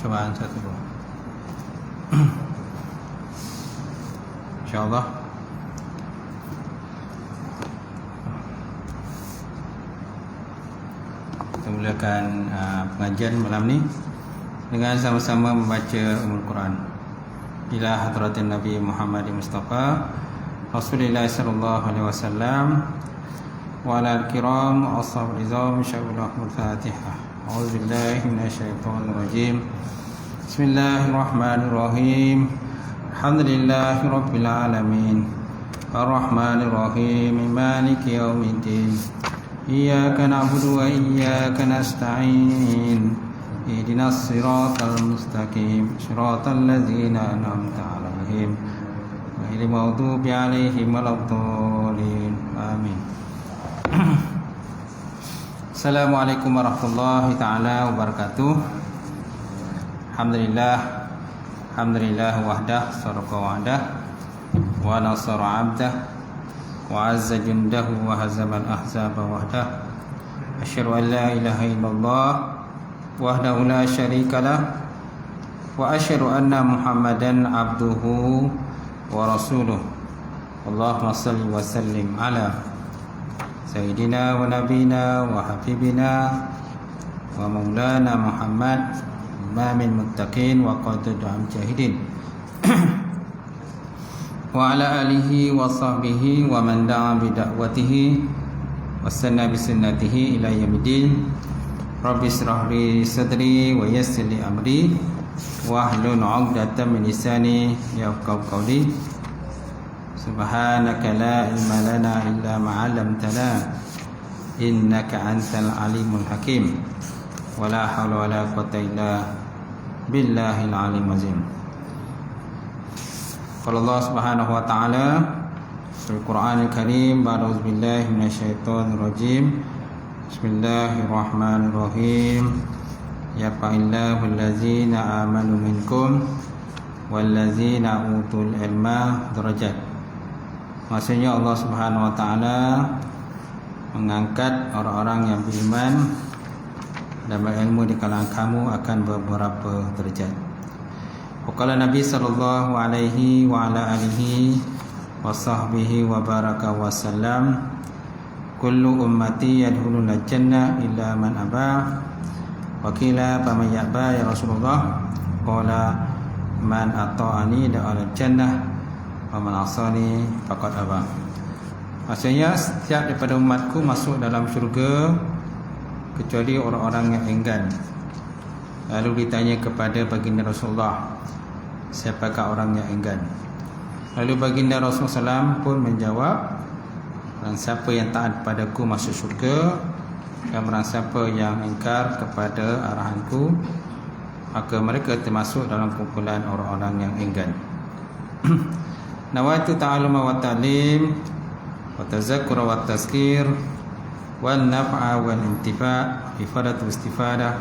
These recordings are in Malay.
Cobaan satu dua. InsyaAllah. Kita mulakan pengajian malam ni dengan sama-sama membaca Ummul Quran ila hadratin Nabi Muhammad Mustafa Rasulullah sallallahu alaihi wasallam wa ala al-kiram wa ashabul izam. Insyaallah. Al-Fatihah. A'udzu billahi minasyaitonir rajim. Bismillahirrahmanirrahim. Alhamdulillahi rabbil alamin. Ar-Rahmanir Rahim. Maliki yaumiddin. Iyyaka na'budu wa iyyaka nasta'in. Ihdinas siratal mustaqim. Siratal ladzina an'amta 'alaihim ghairil maghdubi 'alaihim waladdallin. Amin. Assalamualaikum warahmatullahi ta'ala wabarakatuh. Alhamdulillah wahdah sadaqa wa'dah wa nasara 'abdah wa 'azza jundahu wa hazama al-ahzaba wahdah. Asyhadu an la ilaha illallah wahdahu la syarikalah wa asyhadu anna Muhammadan 'abduhu wa rasuluh. Allahumma shalli wa sallim ala Sayyidina wa nabina wa habibina wa maulana Muhammad imamil muttaqin wa qadudul mujahidin wa ala alihi wa sahbihi wa man da'a bi da'watihi wa sanna bi sunnatihi ila yaumiddin. Rabbi shrah li sadri wa yassir li amri wa hlul 'uqdatam min lisani yafqahu qawli. Subhanaka la ilma lana illa ma 'allamtana innaka antal alimul hakim. Wala haula wala quwwata illa billahil alim azim. Qala Allah Subhanahu wa ta'ala fil Qur'anil Karim ba'da auzubillahi minasyaitonir rajim. Bismillahirrahmanirrahim. Yarfa'illahu allazina amanu minkum wallazina utul ilma darajat. Maksudnya Allah Subhanahu wa ta'ala mengangkat orang-orang yang beriman dan berilmu di kalangan kamu akan beberapa derajat. Waqala Nabi sallallahu alaihi wa ala alihi wa sahbihi wa baraka wa sallam. Kullu ummati yadkhuluna jannah illa man aba. Wa qila faman ya'ba ya Rasulullah? Qala man ata'ani da'al jannah wa man asani faqad aba. Maksudnya setiap daripada umatku masuk dalam syurga kecuali orang-orang yang enggan. Lalu ditanya kepada baginda Rasulullah, siapakah orang yang enggan? Lalu baginda Rasulullah SAW pun menjawab, barang siapa yang taat padaku masuk syurga, dan barang siapa yang ingkar kepada arahanku, maka mereka termasuk dalam kumpulan orang-orang yang enggan. Nawaitu ta'aluma wa ta'lim wa tazakkura wa tazkir wal naf'a wal intifa' ifadatu istifadah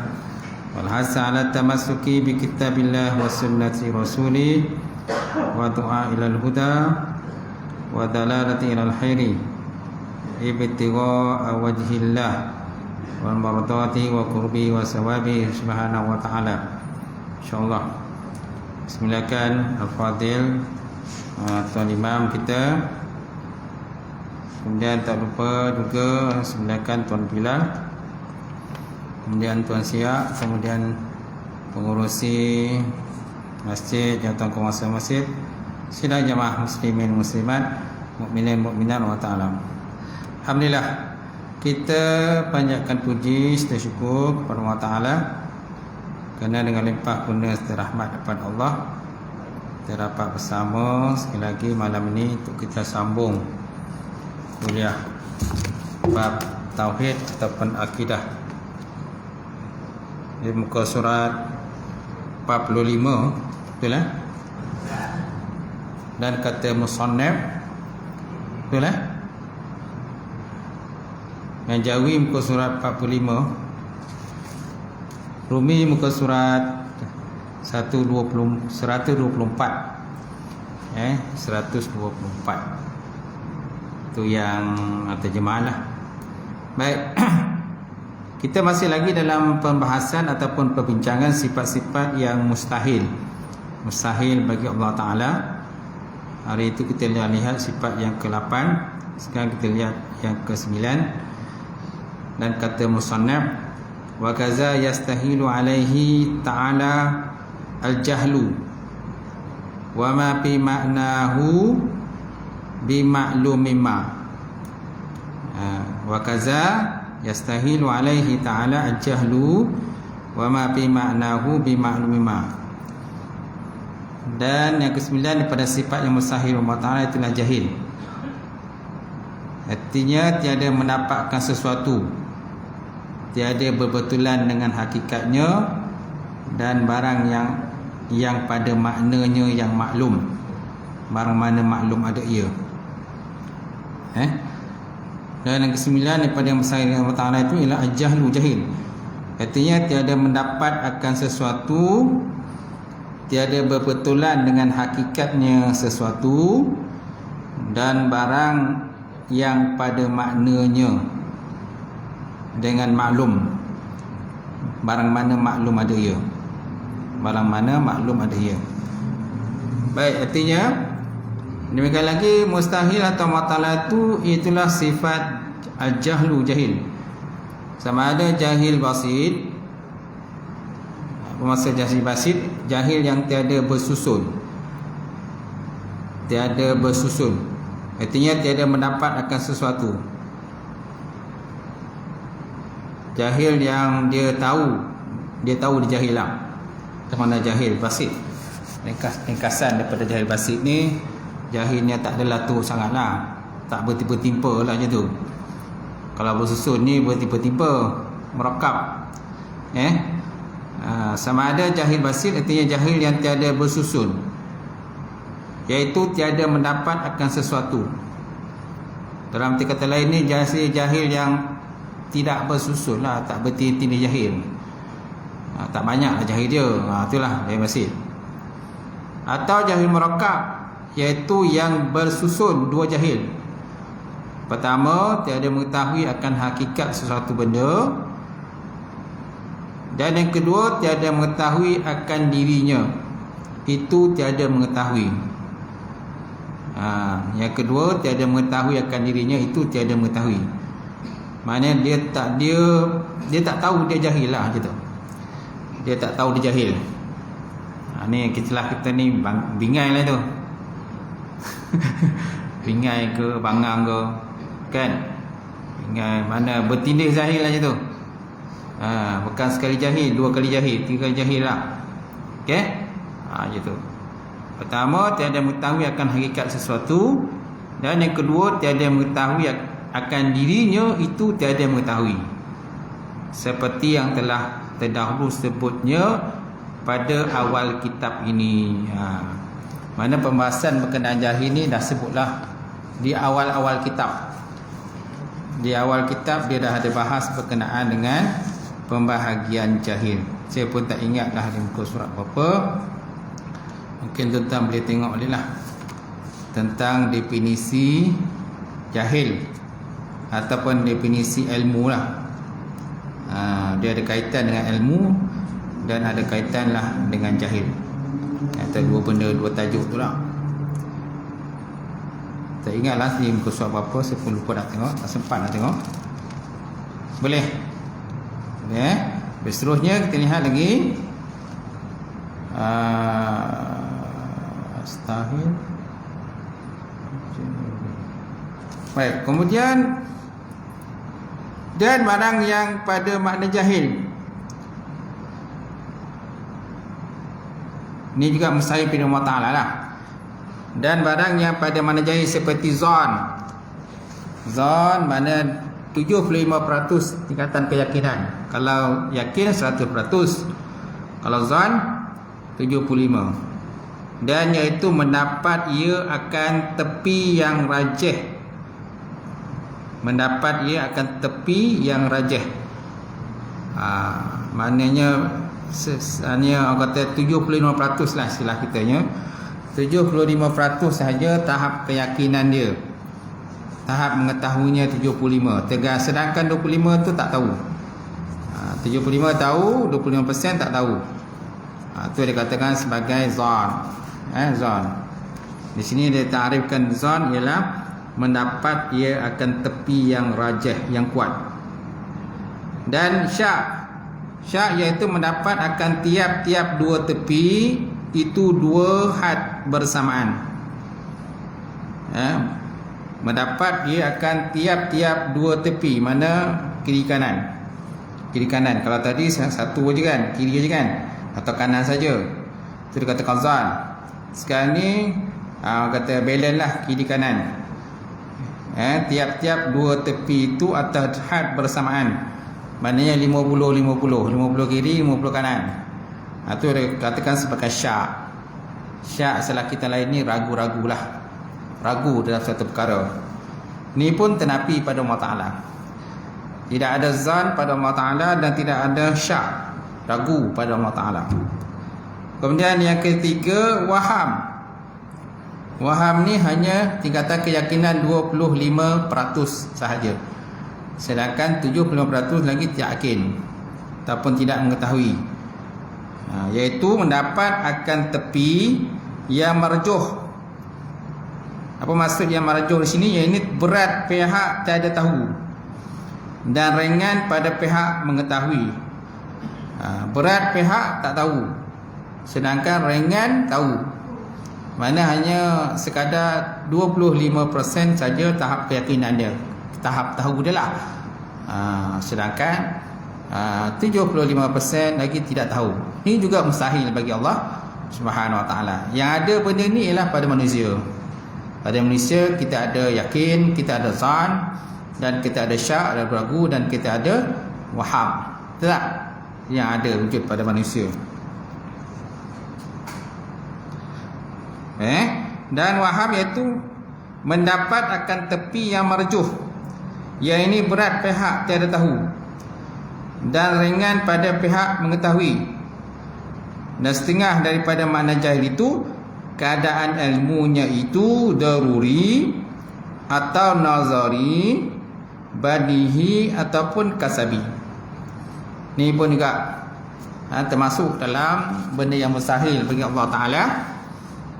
wal hasa ala tamassuki bi kitabillah wa sunnati rasuli wa du'a ilal huda wa dalalati ilal khairi ibtigha wajhillah wal mardati wa qurbi wa sawabi subhanahu wa ta'ala. InsyaAllah. Bismillahirrahmanirrahim. Al-Fadil Tuan Imam kita, kemudian tak lupa juga silakan Tuan Bilal, kemudian Tuan Siak, kemudian pengurusi masjid, jawatan penguasa masjid, sidang jamaah muslimin muslimat, mukminin mukminat wa ta'ala. Alhamdulillah, kita panjatkan puji serta syukur kepada Allah Ta'ala kerana dengan limpah kurnia serta rahmat daripada Allah kita dapat bersama sekali lagi malam ini untuk kita sambung kuliah bab tauhid ataupun akidah di muka surat 45, betul lah. Dan kata musannaf, betul lah. Manjawi muka surat 45, Rumi muka surat 124, 124. Itu yang terjemah lah. Baik. Kita masih lagi dalam pembahasan ataupun perbincangan sifat-sifat yang mustahil. Mustahil bagi Allah Ta'ala. Hari itu kita lihat sifat yang ke-8. Sekarang kita lihat yang ke-9. Dan kata musannaf, wa kaza yastahilu alaihi ta'ala al-jahlu wa ma fi ma'nahu bi ma'lumin ma. Wa kaza yastahilu alaihi ta'ala al-jahlu wa ma fi ma'nahu bi ma'lumin ma. Dan yang ke-9 daripada sifat yang mustahil Allah Ta'ala itulah jahil. Artinya tiada mendapatkan sesuatu, tiada berbetulan dengan hakikatnya, dan barang yang pada maknanya yang maklum. Barang mana maklum ada ia. Dan yang ke-9 daripada yang mustahil Allah Ta'ala itu ialah al-jahlu, jahil. Artinya tiada mendapat akan sesuatu, tiada berbetulan dengan hakikatnya sesuatu, dan barang yang pada maknanya dengan maklum. Barang mana maklum ada ia. Barang mana maklum ada ia. Baik, artinya demikian lagi mustahil atau matala itu itulah sifat al-jahlu, jahil. Sama ada jahil basit. Apa maksud jahil basit? Jahil yang tiada bersusun. Tiada bersusun. Artinya tiada mendapat akan sesuatu. Jahil yang dia tahu dia jahil lah. Itu mana jahil basit. Ringkasan daripada jahil basit ni, jahilnya tak adalah tu sangatlah, tak bertimpa-timpa lah macam tu. Kalau bersusun ni bertimpa-timpa, merakab. Sama ada jahil basit artinya jahil yang tiada bersusun, iaitu tiada mendapat akan sesuatu. Dalam arti kata lain ni jahil yang tidak bersusun lah, tak bertindih jahil. Tak banyak lah jahil dia. Itulah jahil basit. Atau jahil merakab, iaitu yang bersusun dua jahil. Pertama, tiada mengetahui akan hakikat sesuatu benda, dan yang kedua, tiada mengetahui akan dirinya. Itu tiada mengetahui. Yang kedua, tiada mengetahui akan dirinya, itu tiada mengetahui. Maknanya dia tak tahu dia jahil lah macam tu. Dia tak tahu dia jahil. Ni kita ni bingai lah tu. Bingai ke bangang ke, kan? Bingai mana bertindih jahil lah macam tu. Bukan sekali jahil, dua kali jahil, tiga kali jahil lah. Okey? Macam tu. Pertama, tiada mengetahui akan hakikat sesuatu, dan yang kedua, tiada mengetahui akan dirinya, itu tiada mengetahui. Seperti yang telah terdahulu sebutnya pada awal kitab ini. Mana pembahasan berkenaan jahil ni dah sebutlah di awal-awal kitab. Di awal kitab dia dah ada bahas berkenaan dengan pembahagian jahil. Saya pun tak ingatlah di muka surat berapa. Mungkin tuan-tuan boleh tengok boleh lah, tentang definisi jahil ataupun definisi ilmu lah. Dia ada kaitan dengan ilmu dan ada kaitan lah dengan jahil. Atau dua benda, dua tajuk tu lah. Tak ingatlah di muka surat berapa, saya pun lupa nak tengok, tak sempat nak tengok. Boleh? Boleh. Seterusnya kita lihat lagi. Mustahil. Baik, kemudian dan barang yang pada makna jahil, ini juga mustahil pada Allah Ta'ala lah. Dan barang yang pada makna jahil seperti zon. Zon mana 75% tingkatan keyakinan. Kalau yakin 100%. Kalau zon 75. Dan iaitu mendapat ia akan tepi yang rajih. Mendapat ia akan tepi yang rajih. Maknanya hanya orang kata 75% lah istilah kitanya. 75% sahaja tahap keyakinan dia. Tahap mengetahuinya 75. Sedangkan 25 tu tak tahu. 75 tahu, 25% tak tahu. Itu dikatakan sebagai zon. Zon. Di sini dia ta'rifkan zon ialah mendapat ia akan tepi yang rajih, yang kuat. Dan syak iaitu mendapat akan tiap-tiap dua tepi itu dua had bersamaan. Mendapat ia akan tiap-tiap dua tepi, mana kiri kanan. Kiri kanan. Kalau tadi satu je kan, kiri je kan, atau kanan saja. Itu dikatakan zon. Sekarang ni kata balance lah, kiri kanan. Tiap-tiap dua tepi itu atau had bersamaan. Maknanya 50-50, 50 kiri, 50 kanan. Itu dikatakan sebagai syak. Syak salah kita lain ni ragu-ragulah. Ragu dalam satu perkara. Ni pun tenapi pada Allah Ta'ala. Tidak ada zan pada Allah Ta'ala dan tidak ada syak, ragu pada Allah Ta'ala. Kemudian yang ketiga, waham. Waham ni hanya tingkatan keyakinan 25% sahaja. Sedangkan 75% lagi tidak yakin ataupun tidak mengetahui. Iaitu mendapat akan tepi yang marjuh. Apa maksud yang marjuh di sini? Iaitu berat pihak tiada tahu dan ringan pada pihak mengetahui. Berat pihak tak tahu, sedangkan ringan tahu. Mana hanya sekadar 25% saja tahap keyakinan dia, tahap tahu dia lah. Sedangkan 75% lagi tidak tahu. Ini juga mustahil bagi Allah Subhanahu Wa Taala. Yang ada benda ni ialah pada manusia. Pada manusia kita ada yakin, kita ada zan, dan kita ada syak, ada ragu, dan kita ada waham. Betul tak? Yang ada wujud pada manusia. Dan waham iaitu mendapat akan tepi yang marjuh. Yang ini berat pihak tiada tahu dan ringan pada pihak mengetahui. Dan setengah daripada makna jahil itu, keadaan ilmunya itu daruri atau nazari, badihi ataupun kasabi. Ni pun juga termasuk dalam benda yang mustahil bagi Allah Ta'ala.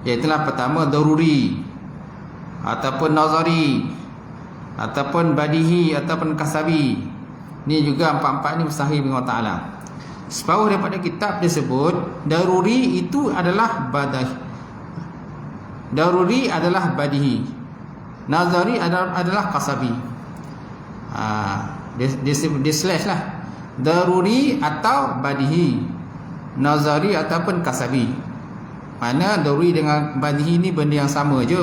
Iaitulah pertama daruri ataupun nazari ataupun badihi ataupun kasabi. Ni juga empat-empat ni mustahil bagi Allah Ta'ala. Separuh daripada kitab disebut daruri itu adalah badihi. Daruri adalah badihi, nazari adalah kasabi. Dia slash lah. Daruri atau badihi, nazari ataupun kasabi. Mana daruri dengan badihi ni benda yang sama je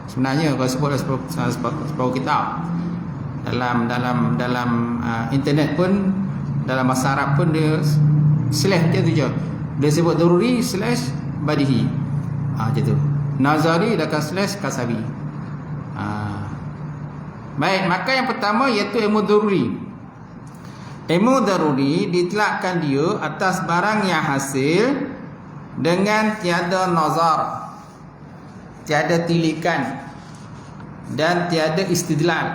sebenarnya. Kalau sebut separuh kitab dalam internet pun, dalam bahasa Arab pun dia slash dia tu je. Dia sebut daruri slash badihi, macam tu. Nazari dan slash kasabi. Baik, maka yang pertama iaitu ilmu daruri. Ilmu daruri ditelakkan dia atas barang yang hasil dengan tiada nazar, tiada tilikan, dan tiada istidlal.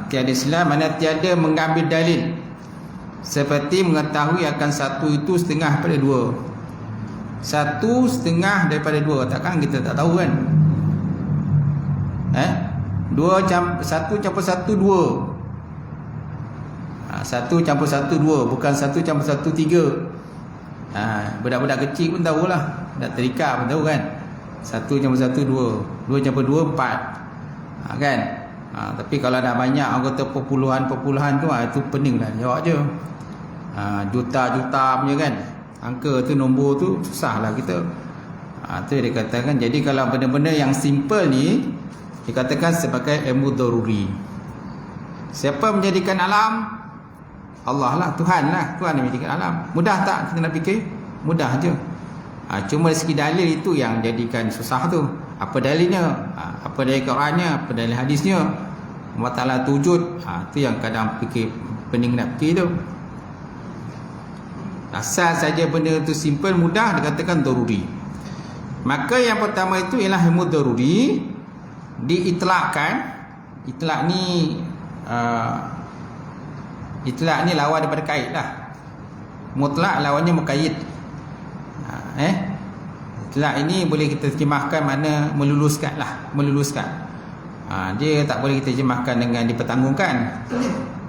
Tiada istidlal mana tiada mengambil dalil, seperti mengetahui akan satu itu setengah pada dua. Satu setengah daripada dua, takkan kita tak tahu kan? Satu campur satu dua. Satu campur satu dua, bukan satu campur satu tiga. Budak-budak kecil pun tahulah, budak terika pun tahu kan. Satu campur satu dua, dua campur dua empat, kan? Tapi kalau dah banyak anggota perpuluhan tu, itu pening lah jawab je. Juta-juta punya kan, angka tu, nombor tu susah lah kita. Tu dia katakan. Jadi kalau benda-benda yang simple ni dikatakan sebagai ilmu daruri. Siapa menjadikan alam? Allah lah, Tuhan lah. Tuhan yang menjadikan alam. Mudah tak kita nak fikir? mudah je. Cuma segi dalil itu yang jadikan susah tu. Apa dalilnya? Apa dalil Qurannya? Apa dalil hadisnya? Allah Ta'ala wujud. Tu yang kadang pening nak fikir tu. Asal saja benda tu simple, mudah, dikatakan daruri. Maka yang pertama itu ialah ilmu daruri, diitlakkan. Itlak ni lawan daripada kaid lah. Mutlak lawannya muqayyid. Itlak ini boleh kita terjemahkan mana meluluskan lah, meluluskan. Dia tak boleh kita terjemahkan dengan dipertanggungkan.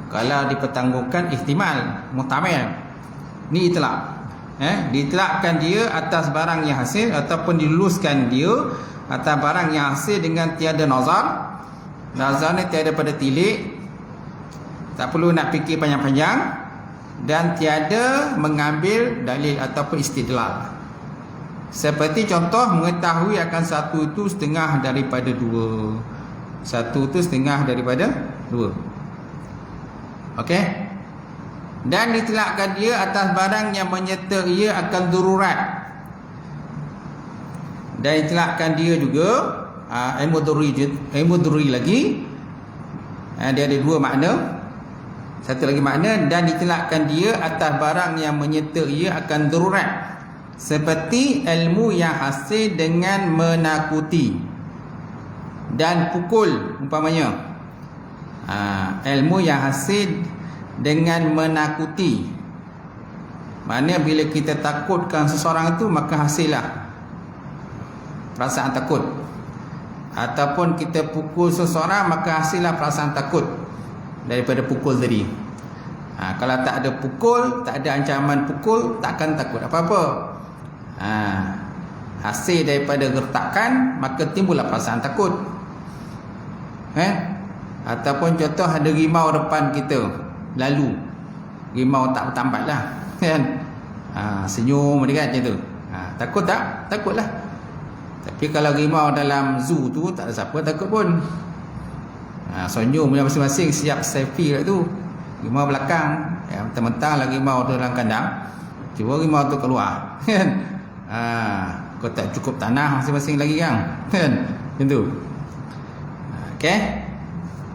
Kalau dipertanggungkan ihtimal, muhtamil. Ni itlak. Diitlakkan dia atas barang yang hasil, ataupun diluluskan dia atas barang yang hasil dengan tiada nazar. Nazar ni tiada pada tilik, tak perlu nak fikir panjang-panjang, dan tiada mengambil dalil ataupun istidlal. Seperti contoh, mengetahui akan satu itu setengah daripada dua. Satu itu setengah daripada dua. Okey. Dan ditelakkan dia atas barang yang menyerta ia akan darurat. Dan ditelakkan dia juga ilmu daruri lagi. Dia ada dua makna. Satu lagi makna, dan ditelakkan dia atas barang yang menyerta ia akan darurat. Seperti ilmu yang hasil dengan menakuti dan pukul, umpamanya. Ilmu yang hasil dengan menakuti. Mana bila kita takutkan seseorang itu, maka hasillah perasaan takut. Ataupun kita pukul seseorang, maka hasillah perasaan takut daripada pukul tadi. Kalau tak ada pukul, tak ada ancaman pukul, takkan takut apa-apa. Hasil daripada gertakan, maka timbullah perasaan takut. Ataupun contoh, ada rimau depan kita lalu, rimau tak bertambat lah, kan? Senyum dia kan macam tu. Takut tak? Takutlah. Tapi kalau rimau dalam zoo tu, tak ada siapa takut pun. Senyum masing-masing, siap selfie kat tu. Rimau belakang, mentang-mentang lagi rimau tu dalam kandang, cuba rimau tu keluar, kan? Kau tak cukup tanah masing-masing lagi kan? Macam tu. Okey.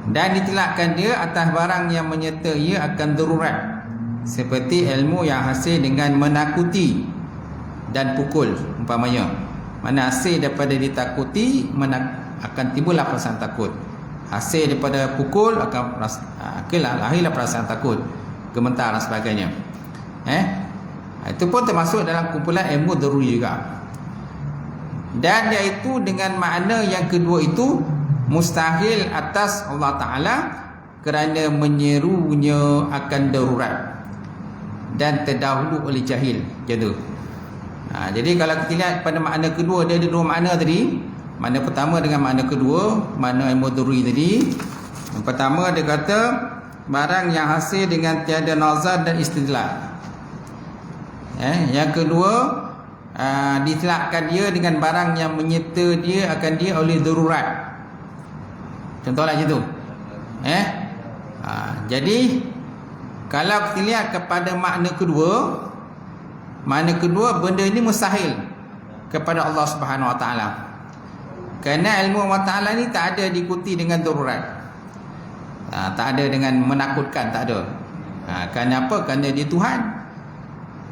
Dan ditelakkan dia atas barang yang menyerta ia akan darurat. Seperti ilmu yang hasil dengan menakuti dan pukul, umpamanya. Mana hasil daripada ditakuti, akan timbullah perasaan takut. Hasil daripada pukul akan lahirlah perasaan takut, gemetar dan sebagainya. Itu pun termasuk dalam kumpulan ilmu daruri juga. Dan iaitu dengan makna yang kedua itu mustahil atas Allah Ta'ala, kerana menyerunya akan darurat dan terdahulu oleh jahil. Macam tu. Jadi kalau kita lihat pada makna kedua, dia ada dua makna tadi. Makna pertama dengan makna kedua, makna ilmu daruri tadi. Yang pertama dia kata barang yang hasil dengan tiada nazar dan istidlal. Yang kedua, ditelakkan dia dengan barang yang menyerta dia akan dia oleh darurat. Contohlah macam tu. Jadi kalau kita lihat kepada makna kedua, benda ini mustahil kepada Allah Subhanahu Wa Taala. Kerana ilmu Allah Ta'ala ni tak ada diikuti dengan darurat. Tak ada dengan menakutkan, tak ada. Kerana apa? Kerana dia Tuhan.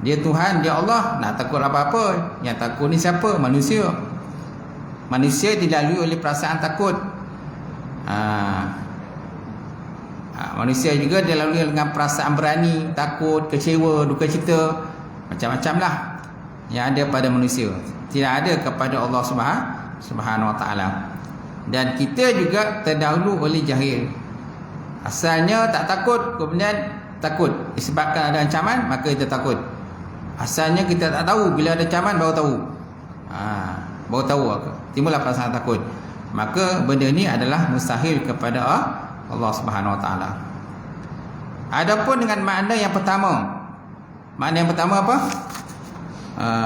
Dia Tuhan, dia Allah. Nak takut apa-apa? Yang takut ni siapa? Manusia. Manusia dilalui oleh perasaan takut. Manusia juga dilalui dengan perasaan berani, takut, kecewa, duka cita, macam-macam lah yang ada pada manusia. Tidak ada kepada Allah Subhanahu Wa Ta'ala. Dan kita juga terdahulu oleh jahil. Asalnya tak takut, kemudian takut disebabkan ada ancaman, maka kita takut. Asalnya kita tak tahu, bila ada ancaman baru tahu, timbullah perasaan takut. Maka benda ni adalah mustahil kepada Allah Subhanahu Wa Ta'ala. Adapun dengan makna yang pertama, makna yang pertama apa?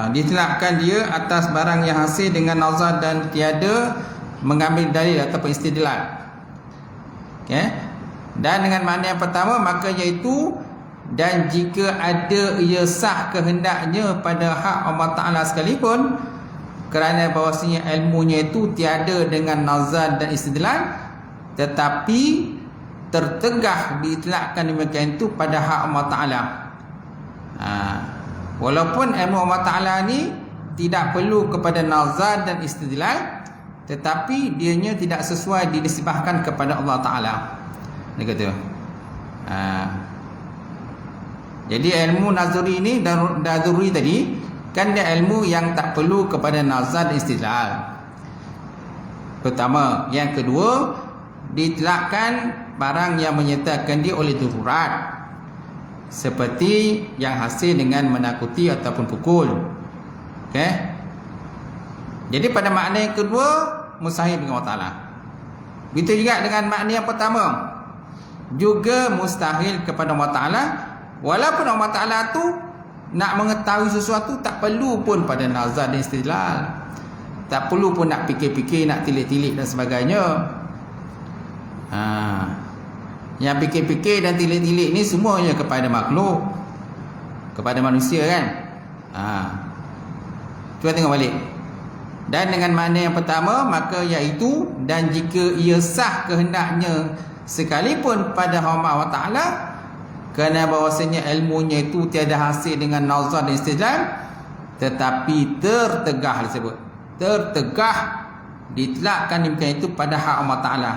Ditelakkan dia atas barang yang hasil dengan nazar dan tiada mengambil dalil ataupun istidlal. Dan dengan makna yang pertama, maka iaitu dan jika ada ia sah kehendaknya pada hak Allah Ta'ala sekalipun, kerana bahawasanya ilmunya itu tiada dengan nazar dan istidlal, tetapi tertegah diitlakkan demikian itu pada hak Allah Ta'ala. Walaupun ilmu Allah Ta'ala ni tidak perlu kepada nazar dan istidlal, tetapi dianya tidak sesuai dinisbahkan kepada Allah Ta'ala. Dia kata jadi ilmu nazari ni dan daruri tadi kan dia ilmu yang tak perlu kepada nazar dan istidlal. Pertama. Yang kedua, diitlakkan barang yang menyertakan dia oleh darurat, seperti yang hasil dengan menakuti ataupun pukul. Okey. Jadi pada makna yang kedua, mustahil dengan Allah Ta'ala. Begitu juga dengan makna yang pertama, juga mustahil kepada Allah Ta'ala. Walaupun Allah Ta'ala tu nak mengetahui sesuatu tak perlu pun pada nazar dan istidlal, tak perlu pun nak fikir-fikir, nak tilik-tilik dan sebagainya. Yang fikir-fikir dan tilik-tilik ni semuanya kepada makhluk, kepada manusia kan. Cuba tengok balik. Dan dengan makna yang pertama, maka iaitu dan jika ia sah kehendaknya sekalipun pada hamba Allah Ta'ala, kerana bahawasanya ilmunya itu tiada hasil dengan nazar dan istidlal, tetapi tertegah disebut, tertegah diitlakkan demikian itu pada hak Allah Ta'ala,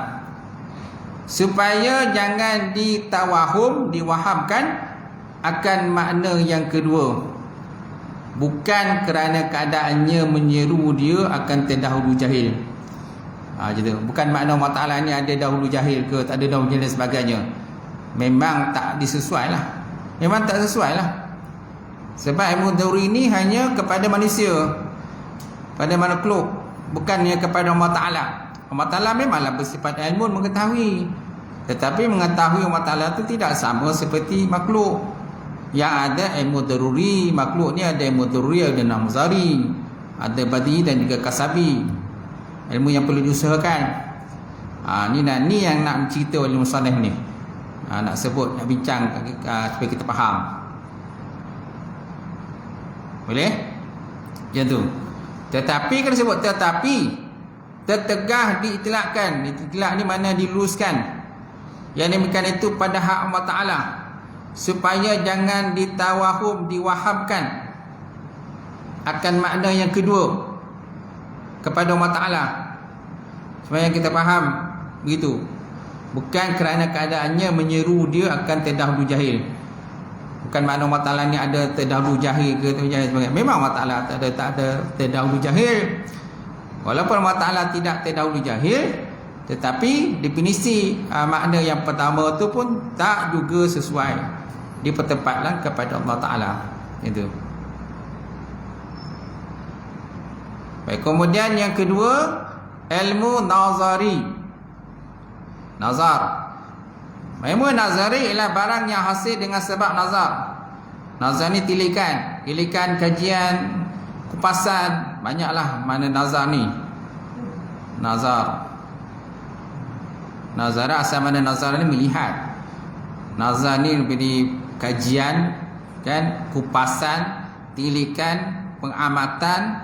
supaya jangan ditawahum, diwahamkan akan makna yang kedua, bukan kerana keadaannya menyeru dia akan terdahulu jahil. Gitu. Bukan makna Allah Ta'ala ni ada dahulu jahil ke, tak ada dahulu jahil dan sebagainya. Memang tak disesuai lah. Memang tak sesuai lah. Sebab ilmu daruri ini hanya kepada manusia, pada makhluk, bukannya kepada Allah Ta'ala. Allah Ta'ala memanglah bersifat ilmu mengetahui, tetapi mengetahui Allah Ta'ala itu tidak sama seperti makhluk. Yang ada ilmu daruri, makhluk ni ada ilmu daruri, ada nazari, ada badi dan juga kasabi, ilmu yang perlu diusahakan. Ni yang nak cerita oleh musannif ni, nak sebut, nak bincang supaya kita faham. Boleh? Macam tu. Tetapi kan sebut tetapi, tertegah diitlakkan. Itlak ni mana diluruskan. Yang demikian itu pada hak Allah Ta'ala, supaya jangan ditawahum, diwahamkan akan makna yang kedua kepada Allah Ta'ala. Supaya kita faham begitu. Bukan kerana keadaannya menyeru dia akan terdahulu jahil. Bukan makna Allah Ta'ala ni ada terdahulu jahil ke jahil sebagainya. Memang Allah Ta'ala tak ada terdahulu jahil. Walaupun Allah Ta'ala tidak terdahulu jahil, tetapi definisi makna yang pertama tu pun tak juga sesuai, dipertempatkan kepada Allah Ta'ala. Itu. Baik, kemudian yang kedua, ilmu nazari. Nazar. Ilmu nazari ialah barang yang hasil dengan sebab nazar. Nazar ni tilikan, kajian, kupasan, banyaklah mana nazar ni. Nazar asal mana nazar ni melihat. Nazar ni lebih kajian kan, kupasan, tilikan, pengamatan,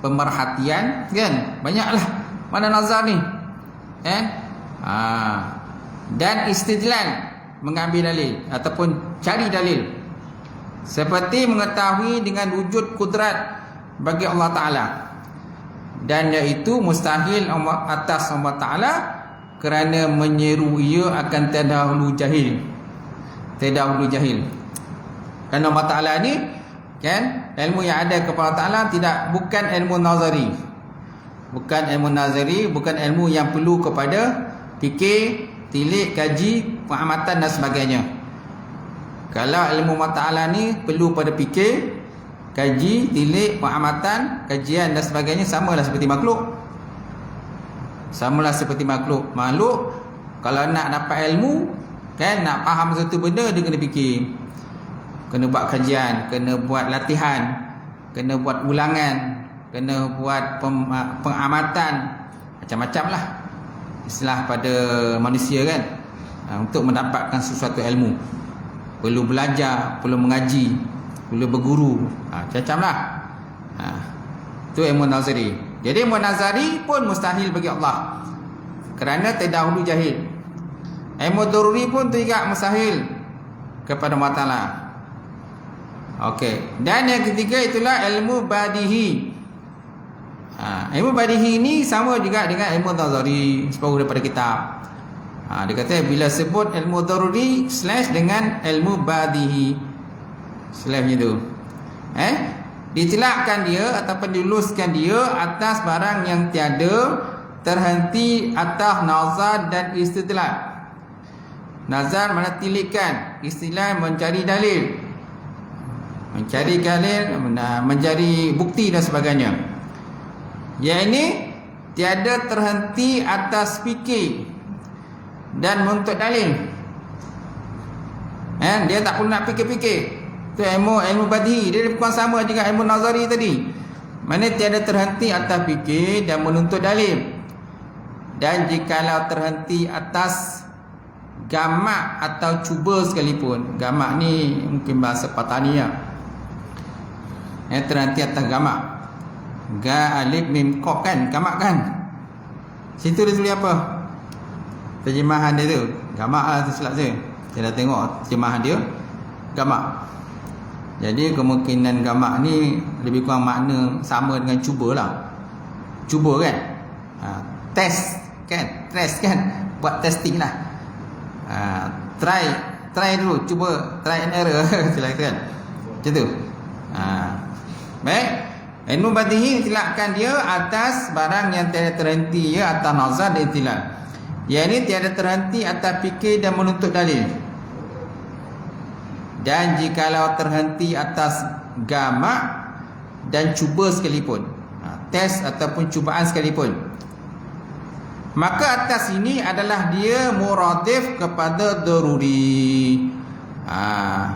pemerhatian kan, banyaklah mana nazar ni dan istidlal, mengambil dalil ataupun cari dalil, seperti mengetahui dengan wujud kudrat bagi Allah Ta'ala, dan iaitu mustahil atas Allah Ta'ala kerana menyeru ia akan terdahulu jahil. Kerana Allah Ta'ala ni kan, ilmu yang ada kepada Allah Ta'ala bukan ilmu nazari. Bukan ilmu yang perlu kepada fikir, tilik, kaji, pengamatan dan sebagainya. Kalau ilmu Allah Ta'ala ni perlu pada fikir, kaji, tilik, pengamatan, kajian dan sebagainya, samalah seperti makhluk. Makhluk kalau nak dapat ilmu kan, nak faham satu benda, dia kena fikir, kena buat kajian, kena buat latihan, kena buat ulangan, kena buat pengamatan, macam-macam lah istilah pada manusia kan, untuk mendapatkan sesuatu ilmu. perlu belajar, perlu mengaji, perlu berguru. Macam-macam lah. Itu ilmu nazari. Jadi ilmu nazari pun mustahil bagi Allah, kerana terdahulu jahil. Ilmu daruri pun juga mustahil kepada Allah Ta'ala. Okey. Dan yang ketiga itulah ilmu badihi. Ilmu badihi ini sama juga dengan ilmu nazari, separuh daripada kitab. Dia kata bila sebut ilmu daruri slash dengan ilmu badihi, slash itu, ditilakkan dia ataupun diluluskan dia atas barang yang tiada terhenti atas nazar dan istidlal. Nazar mana tilikan, istilah mencari dalil, mencari bukti dan sebagainya. Yang ini tiada terhenti atas fikir dan menuntut dalil. Dia tak perlu nak fikir-fikir. Itu ilmu badihi. Dia bukan sama dengan ilmu nazari tadi. Mana tiada terhenti atas fikir dan menuntut dalil. Dan jikalau terhenti atas gamak atau cuba sekalipun. Gamak ni mungkin bahasa Patania. Terhenti atas gamak. Ga alif mim kok kan, gamak kan. Situ dia tulis apa? Terjemahan dia tu, gamak lah tu silap saya. Saya dah tengok terjemahan dia, gamak. Jadi kemungkinan gamak ni lebih kurang makna sama dengan cuba lah. Cuba kan, test kan, test kan, buat testing lah. Try dulu, cuba, try and error. Silakan macam tu. Baik. Ilmu badihi ditilakkan dia atas barang yang tiada terhenti, ya, atas nazar dan itilal. Yang ini tiada terhenti atas fikir dan menuntut dalil. Dan jikalau terhenti atas gamak dan cuba sekalipun, test ataupun cubaan sekalipun, maka atas ini adalah dia muradif kepada daruri.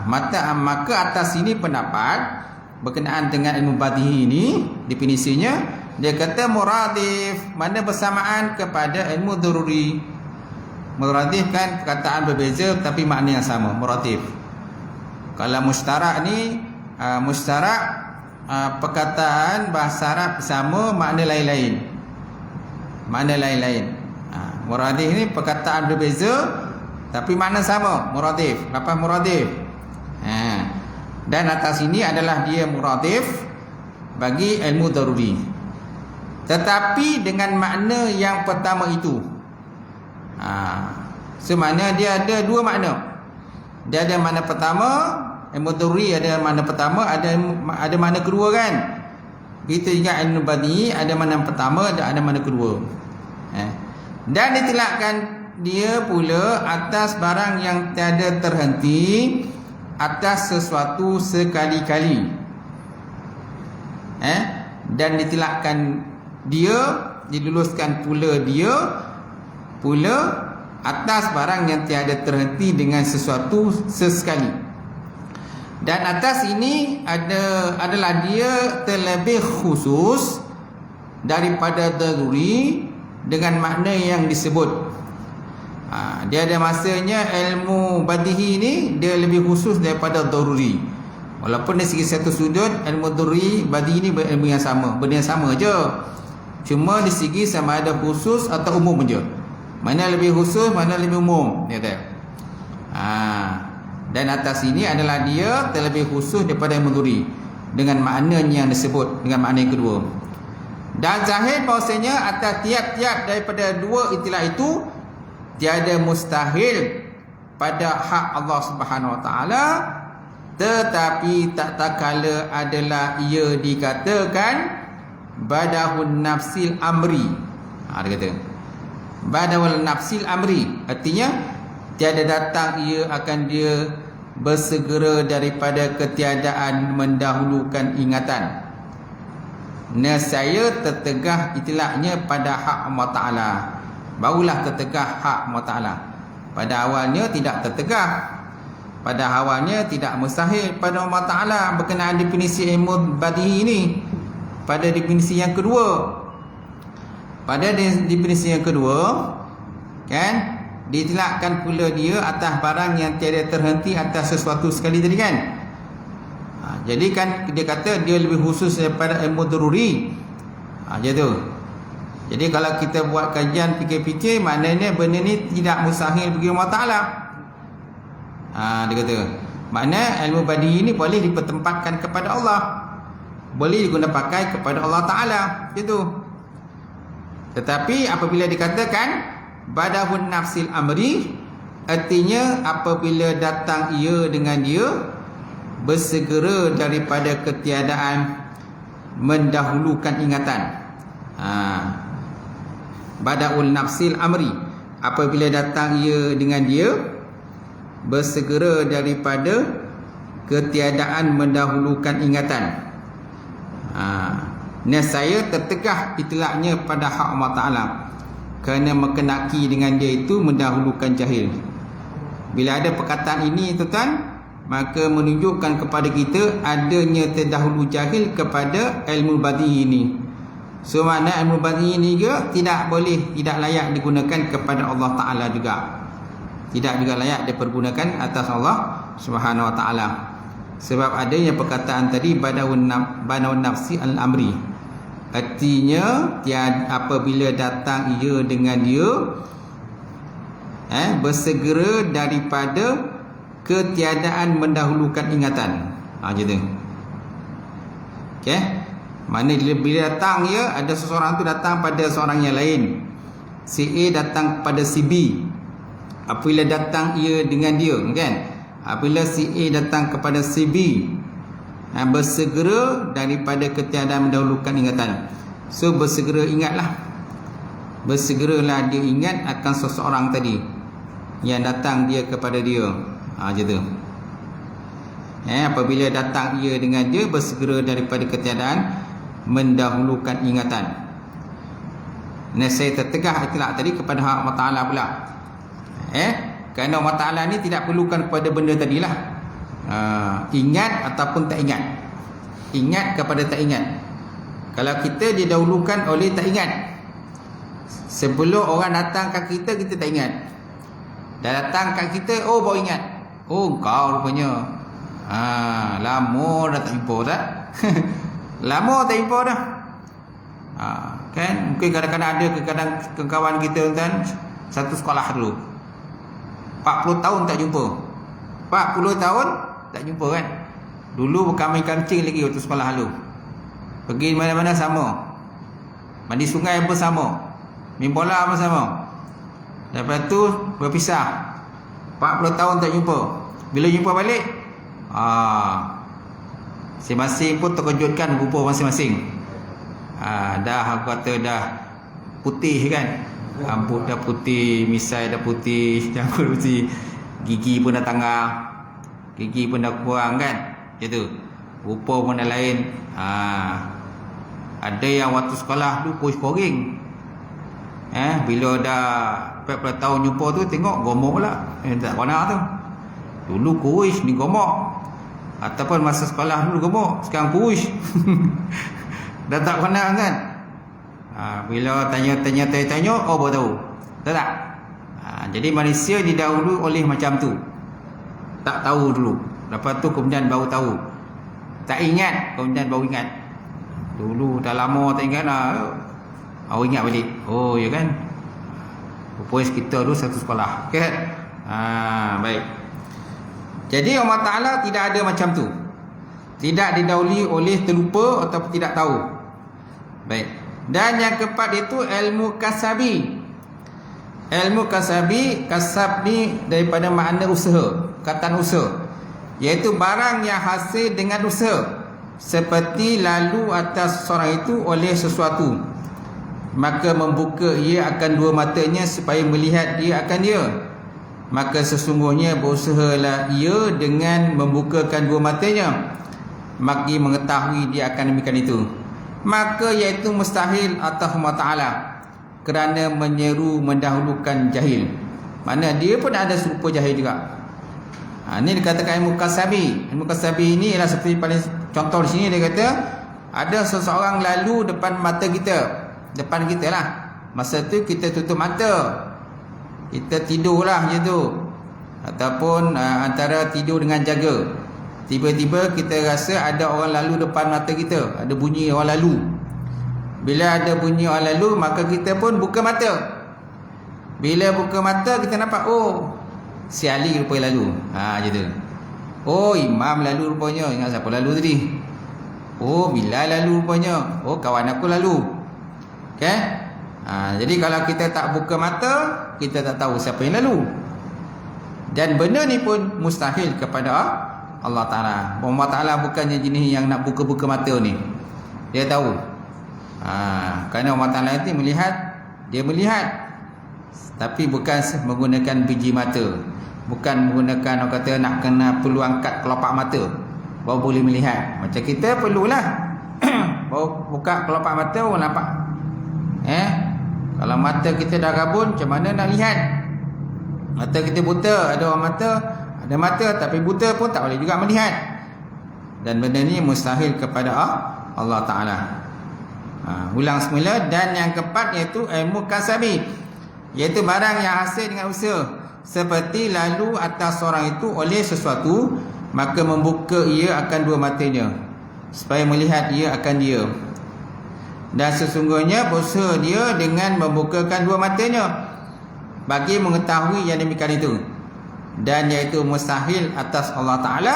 Maka atas ini pendapat berkenaan dengan ilmu badihi ini, definisinya dia kata muradif, mana bersamaan kepada ilmu daruri. Muradif kan perkataan berbeza tapi makna yang sama, muradif. Kalau mustarak ni perkataan bahasa Arab sama, makna lain-lain. Makna lain-lain. Muradif ni perkataan berbeza tapi makna sama, muradif. Lafaz muradif. Dan atas ini adalah dia muradif bagi ilmu daruri, tetapi dengan makna yang pertama itu. Semakna dia ada dua makna. Dia ada makna pertama, ilmu daruri ada makna pertama, ada makna kedua kan. Begitu juga ilmu badihi ada makna pertama dan ada makna kedua. Dan ditilakkan dia pula atas barang yang tiada terhenti atas sesuatu sekali-kali. Dan ditilakkan dia, diluluskan pula dia pula atas barang yang tiada terhenti dengan sesuatu sesekali. Dan atas ini adalah dia terlebih khusus daripada daruri dengan makna yang disebut. Dia ada masanya ilmu badihi ni dia lebih khusus daripada daruri. Walaupun dari segi satu sudut ilmu daruri badihi ni ilmu yang sama, benda yang sama je. Cuma di segi sama ada khusus atau umum je. Mana lebih khusus, mana lebih umum, dia kata. Dan atas ini adalah dia terlebih khusus daripada ilmu daruri dengan maknanya yang disebut, dengan makna yang kedua. Dan zahir bahawasanya atas tiap-tiap daripada dua istilah itu tiada mustahil pada hak Allah Subhanahu Wa Taala, tetapi tak kala adalah ia dikatakan badahun nafsil amri. Dia kata badahul nafsil amri, artinya tiada datang ia akan dia bersegera daripada ketiadaan mendahulukan ingatan. Nescaya tertegah itilaknya pada hak Allah Ta'ala, barulah tertegah hak Allah Ta'ala. Pada awalnya tidak tertegah, pada awalnya tidak mustahil pada Allah Ta'ala berkenaan definisi ilmu badihi ini. Pada definisi yang kedua, kan, ditilakkan pula dia atas barang yang tiada terhenti atas sesuatu sekali tadi kan. Jadi kan dia kata dia lebih khusus daripada ilmu daruri. Macam tu. Jadi kalau kita buat kajian fikir-fikir, maknanya benda ni tidak mustahil bagi Allah Ta'ala. Dia kata makna ilmu badi ini boleh dipertempatkan kepada Allah, boleh diguna pakai kepada Allah Ta'ala. Macam tu. Tetapi apabila dikatakan badahun nafsil amri, artinya apabila datang ia dengan dia bersegera daripada ketiadaan, mendahulukan ingatan. Badahul nafsil amri, apabila datang ia dengan dia bersegera daripada ketiadaan, mendahulukan ingatan. Nescaya tertegah itlaknya pada hak Allah Ta'ala, kerana menkenaki dengan dia itu mendahulukan jahil. Bila ada perkataan ini tuan, maka menunjukkan kepada kita adanya terdahulu jahil kepada ilmu badi ini. So makna ilmu badi ini juga tidak layak digunakan kepada Allah Ta'ala juga. Tidak juga layak dipergunakan atas Allah Subhanahu Wa Ta'ala. Sebab adanya perkataan tadi badahun nafsi al-amri, artinya apabila datang ia dengan dia bersegera daripada ketiadaan, mendahulukan ingatan. Macam tu. Okey. Mana bila datang ia, ada seseorang tu datang pada seorang yang lain. Si A datang pada si B. Apabila datang ia dengan dia, kan? Apabila si A datang kepada si B, bersegera daripada ketiadaan, mendahulukan ingatan. So bersegera ingatlah. Bersegeralah dia ingat akan seseorang tadi yang datang dia kepada dia. Macam tu. Apabila datang ia dengan dia bersegera daripada ketiadaan, mendahulukan ingatan. Saya tertegah itlak tadi kepada hak Allah Ta'ala pula. Kerana Allah Ta'ala ni tidak perlukan kepada benda tadilah. Ingat ataupun tak ingat. Ingat kepada tak ingat. Kalau kita didahulukan oleh tak ingat, sebelum orang datang kat kita, kita tak ingat. Dah datang kat kita, oh baru ingat. Oh kau rupanya lama dah tak jumpa dah. Lama tak jumpa dah. Kan mungkin kadang-kadang ada kawan kita kan, satu sekolah dulu 40 tahun tak jumpa. 40 tahun tak jumpa kan. Dulu bukan main kancing lagi waktu sekolah dulu. Pergi mana-mana sama. Mandi sungai pun sama. Main bola pun sama. Lepas tu berpisah. 40 tahun tak jumpa. Bila jumpa balik, masing-masing pun terkejutkan rupa masing-masing. Dah aku kata dah putih kan. Rambut dah putih, misai dah putih, janggut putih, gigi pun dah tanggal, gigi pun dah kurang kan. Macam tu. Rupa pun dah lain. Ada yang waktu sekolah tu kurus koring. Bila dah 40 tahun jumpa tu, tengok gomok pula. Tak warna tu. Dulu kurus ni gomok. Ataupun masa sekolah dulu gemuk, sekarang kurus. Dah tak warna kan. Bila tanya, oh baru tahu. Tak. Jadi manusia didahului oleh macam tu. Tak tahu dulu. Lepas tu kemudian baru tahu. Tak ingat, kemudian baru ingat. Dulu dah lama tak ingat lah. Baru ingat balik. Oh ya kan. Rupanya kita dulu satu sekolah. Okay? Baik. Jadi Allah Ta'ala tidak ada macam tu. Tidak didahului oleh terlupa ataupun tidak tahu. Baik. Dan yang keempat itu ilmu kasabi. Ilmu kasabi, kasab ni daripada makna usaha, perkataan usaha, iaitu barang yang hasil dengan usaha, seperti lalu atas seorang itu oleh sesuatu, maka membuka ia akan dua matanya supaya melihat dia akan dia. Maka sesungguhnya berusahalah ia dengan membukakan dua matanya, maka mengetahui dia akan demikian itu. Maka iaitu mustahil atas Allah Ta'ala, kerana menyeru mendahulukan jahil. Mana dia pun ada serupa jahil juga. Ini dikatakan ilmu kasabi. Ilmu kasabi ini ialah seperti paling contoh di sini. Dia kata ada seseorang lalu depan mata kita, depan kita lah. Masa tu kita tutup mata. Kita tidurlah macam tu, ataupun antara tidur dengan jaga, tiba-tiba kita rasa ada orang lalu depan mata kita, ada bunyi orang lalu. Bila ada bunyi orang lalu, maka kita pun buka mata. Bila buka mata, kita nampak, oh, si Ali rupanya lalu. Macam tu. Oh, Imam lalu rupanya. Ingat siapa lalu tadi? Oh, Bilal lalu rupanya. Oh, kawan aku lalu. Okay? Jadi kalau kita tak buka mata, kita tak tahu siapa yang lalu. Dan benda ni pun mustahil kepada Allah Ta'ala. Allah Ta'ala bukannya jenis yang nak buka-buka mata ni. Dia tahu. Kerana Allah Ta'ala itu melihat, dia melihat, tapi bukan menggunakan biji mata, bukan menggunakan, orang kata nak kena perlu angkat kelopak mata baru boleh melihat. Macam kita perlulah baru buka kelopak mata baru nampak. Kalau mata kita dah rabun, macam mana nak lihat? Mata kita buta, ada orang mata ada mata tapi buta pun tak boleh juga melihat. Dan benda ni mustahil kepada Allah Ta'ala. Ulang semula. Dan yang keempat iaitu ilmu kasabi, iaitu barang yang hasil dengan usaha, seperti lalu atas seorang itu oleh sesuatu, maka membuka ia akan dua matanya supaya melihat ia akan dia. Dan sesungguhnya berusaha dia dengan membukakan dua matanya bagi mengetahui yang demikian itu. Dan iaitu mustahil atas Allah Ta'ala